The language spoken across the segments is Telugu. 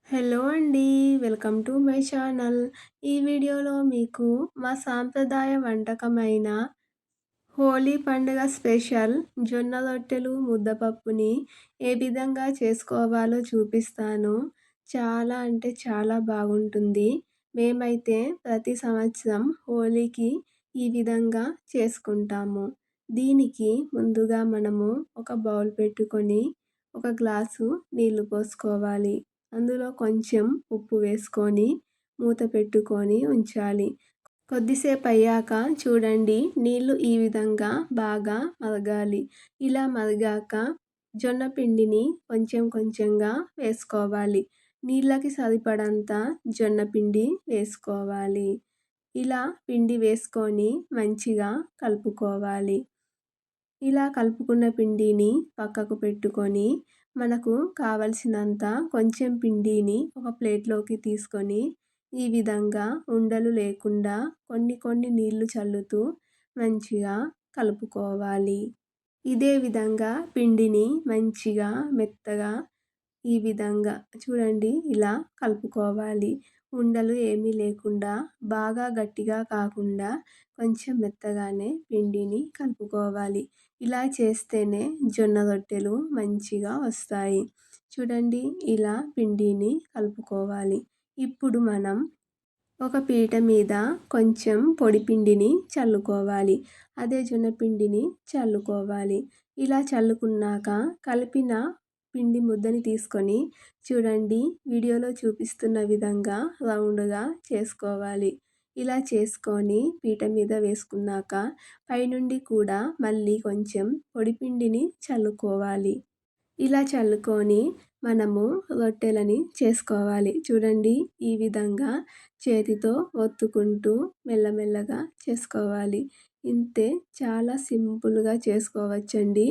హలో అండి. Welcome to my channel. ఈ వీడియోలో మీకు మా సాంప్రదాయ వంటకమైన హోలీ పండుగ స్పెషల్ జొన్న రొట్టెలు, ముద్దపప్పుని ఏ విధంగా చేసుకోవాలో చూపిస్తాను. చాలా అంటే చాలా బాగుంటుంది. మేమైతే ప్రతి సంవత్సరం హోలీకి ఈ విధంగా చేసుకుంటాము. దీనికి ముందుగా మనము ఒక బౌల్ పెట్టుకొని, ఒక గ్లాసు నీళ్లు పోసుకోవాలి. అందులో కొంచెం ఉప్పు వేసుకొని మూత పెట్టుకొని ఉంచాలి. కొద్దిసేపు అయ్యాక చూడండి, నీళ్లు ఈ విధంగా బాగా మరగాలి. ఇలా మరిగాక జొన్న పిండిని కొంచెం కొంచెంగా వేసుకోవాలి. నీళ్ళకి సరిపడంత జొన్న పిండి వేసుకోవాలి. ఇలా పిండి వేసుకొని మంచిగా కలుపుకోవాలి. ఇలా కలుపుకున్న పిండిని పక్కకు పెట్టుకొని, మనకు కావలసినంత కొంచెం పిండిని ఒక ప్లేట్లోకి తీసుకొని, ఈ విధంగా ఉండలు లేకుండా కొన్ని కొన్ని నీళ్లు చల్లుతూ మంచిగా కలుపుకోవాలి. ఇదే విధంగా పిండిని మంచిగా మెత్తగా ఈ విధంగా చూడండి ఇలా కలుపుకోవాలి. ఉండలు ఏమీ లేకుండా, బాగా గట్టిగా కాకుండా కొంచెం మెత్తగానే పిండిని కలుపుకోవాలి. ఇలా చేస్తేనే జొన్న రొట్టెలు మంచిగా వస్తాయి. చూడండి ఇలా పిండిని కలుపుకోవాలి. ఇప్పుడు మనం ఒక పీట మీద కొంచెం పొడి పిండిని చల్లుకోవాలి. అదే జొన్న పిండిని చల్లుకోవాలి. ఇలా చల్లుకున్నాక కలిపిన పిండి ముద్దని తీసుకొని చూడండి, వీడియోలో చూపిస్తున్న విధంగా రౌండ్గా చేసుకోవాలి. ఇలా చేసుకొని పీట మీద వేసుకున్నాక పైనుండి కూడా మళ్ళీ కొంచెం పొడిపిండిని చల్లుకోవాలి. ఇలా చల్లుకొని మనము రొట్టెలని చేసుకోవాలి. చూడండి ఈ విధంగా చేతితో ఒత్తుకుంటూ మెల్లమెల్లగా చేసుకోవాలి. ఇంతే, చాలా సింపుల్గా చేసుకోవచ్చండి.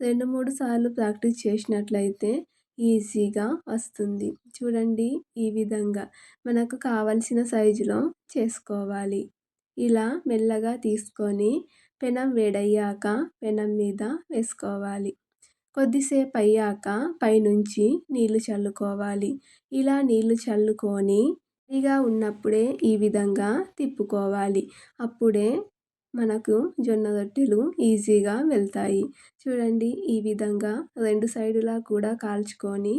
2-3 సార్లు ప్రాక్టీస్ చేసినట్లయితే ఈజీగా వస్తుంది. చూడండి ఈ విధంగా మనకు కావలసిన సైజులో చేసుకోవాలి. ఇలా మెల్లగా తీసుకొని పెనం వేడయ్యాక పెనం మీద వేసుకోవాలి. కొద్దిసేపు అయ్యాక పైనుంచి నీళ్లు చల్లుకోవాలి. ఇలా నీళ్లు చల్లుకొని ఫ్రీగా ఉన్నప్పుడే ఈ విధంగా తిప్పుకోవాలి. అప్పుడే మనకు జొన్న రొట్టెలు ఈజీగా వెళ్తాయి. చూడండి ఈ విధంగా 2 సైడులా కూడా కాల్చుకొని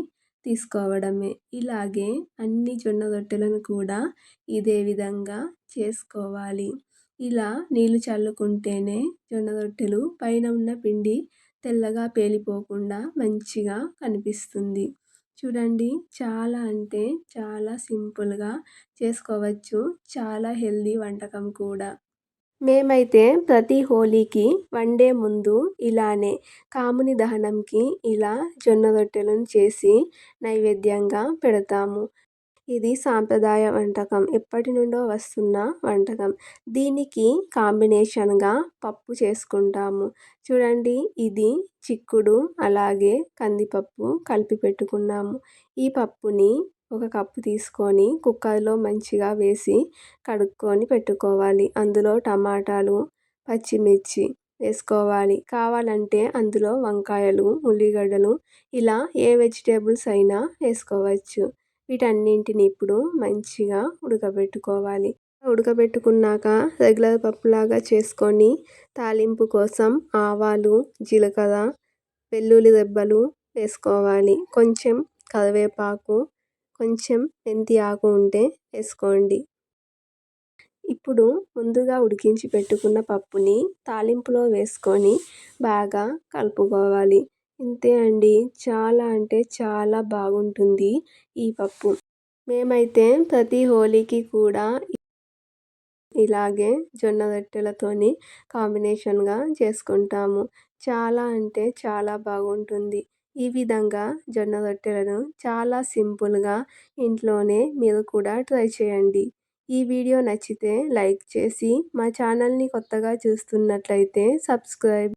తీసుకోవడమే. ఇలాగే అన్ని జొన్న రొట్టెలను కూడా ఇదే విధంగా చేసుకోవాలి. ఇలా నీళ్లు చల్లుకుంటేనే జొన్న రొట్టెలు పైన ఉన్న పిండి తెల్లగా పేలిపోకుండా మంచిగా కనిపిస్తుంది. చూడండి చాలా అంటే చాలా సింపుల్గా చేసుకోవచ్చు. చాలా హెల్దీ వంటకం కూడా. మేమైతే ప్రతి హోలీకి 1 డే ముందు ఇలానే కాముని దహనంకి ఇలా జొన్న రొట్టెలను చేసి నైవేద్యంగా పెడతాము. ఇది సాంప్రదాయ వంటకం. ఎప్పటి నుండో వస్తున్న వంటకం. దీనికి కాంబినేషన్గా పప్పు చేసుకుంటాము. చూడండి ఇది చిక్కుడు అలాగే కందిపప్పు కలిపి పెట్టుకున్నాము. ఈ పప్పుని ఒక కప్పు తీసుకొని కుక్కర్లో మంచిగా వేసి కడుక్కొని పెట్టుకోవాలి. అందులో టమాటాలు, పచ్చిమిర్చి వేసుకోవాలి. కావాలంటే అందులో వంకాయలు, ఉల్లిగడ్డలు ఇలా ఏ వెజిటేబుల్స్ అయినా వేసుకోవచ్చు. వీటన్నింటిని ఇప్పుడు మంచిగా ఉడకబెట్టుకోవాలి. ఉడకబెట్టుకున్నాక రెగ్యులర్ పప్పులాగా చేసుకొని తాలింపు కోసం ఆవాలు, జీలకర్ర, వెల్లుల్లి రెబ్బలు వేసుకోవాలి. కొంచెం కరివేపాకు, కొంచెం మెంతి ఆకు ఉంటే వేసుకోండి. ఇప్పుడు ముందుగా ఉడికించి పెట్టుకున్న పప్పుని తాలింపులో వేసుకొని బాగా కలుపుకోవాలి. ఇంతే అండి, చాలా అంటే చాలా బాగుంటుంది ఈ పప్పు. మేమైతే ప్రతి హోలీకి కూడా ఇలాగే జొన్న రొట్టెలతోని కాంబినేషన్గా చేసుకుంటాము. చాలా అంటే చాలా బాగుంటుంది. ఈ విధంగా జొన్న రొట్టెలను చాలా సింపుల్గా ఇంట్లోనే మీరు కూడా ట్రై చేయండి. ఈ వీడియో నచ్చితే లైక్ చేసి మా ఛానల్ని కొత్తగా చూస్తున్నట్లయితే సబ్స్క్రైబ్